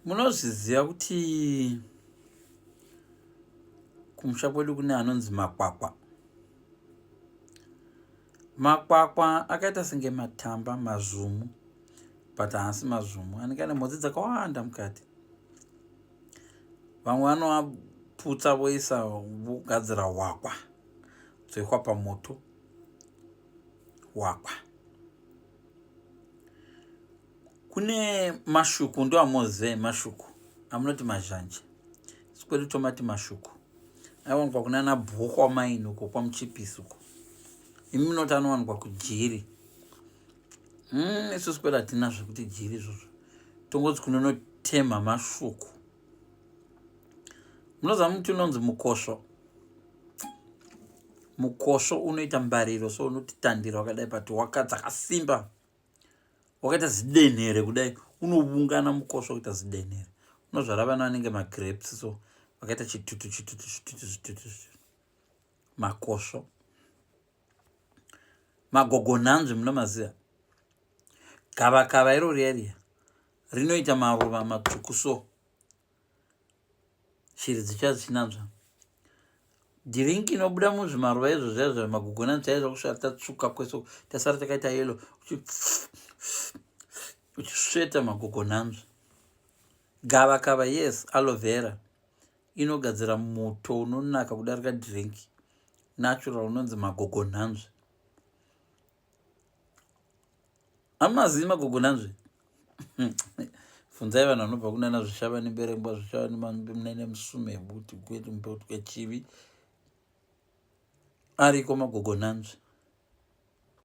Munozviziva kuti kumusha kwedu kune anonzi makwakwa. Makwakwa akaita senge matamba, mazvumu, but haasi mazvumu, anenge ane mhodzi dzakawanda mukati. Vamwe vanovaputsa voisa vogadzira hwakwa, dzoikwa pamoto. Hwakwa kune mashuku, ndo amozive mashuku amunoti mazhanje, sikwedu tomati mashuku. Aiwanikwa kunana bhokwa maini uko kwamuchipisi uko. Imi munoti anowanikwa kujiri. Isusu kwedu hatina zvekuti jiri izvozvo, tongoti kunonotema mashuku. Munoziva muti unonzi mukosvo. Mukosvo unoita mbariro, so unoti tandira wakadai, but dzakasimba, wakaita zidenhere kudai, unoungana mukosvo kuita zidenhere. Unozvara vana vanenge magrapes, so wakaita chitutu. Makosvo. Magogonanzvi munomaziva. Gavakava iro riya rinoita maruva matsvuku, so shiri dzicha dzichinanzva. Dhiringi inobuda muzvimaruva izvo zvaizvo magogonanzvi chaizvo kusvika tatsvuka kweso tasara takaita yellow, uchisveta magogonanzvi. Gavakava, yes. Aloe vera inogadzira muto unonaka kudarika dhiringi natural unonzi magogonanzvi. Hamumazivi magogonanzvi? Funzai vanhu vanobva kunana zvishava nemberembwa, zvishava nemusume, buti kwedu mpeutwe chivi, ariko magogonanzvi.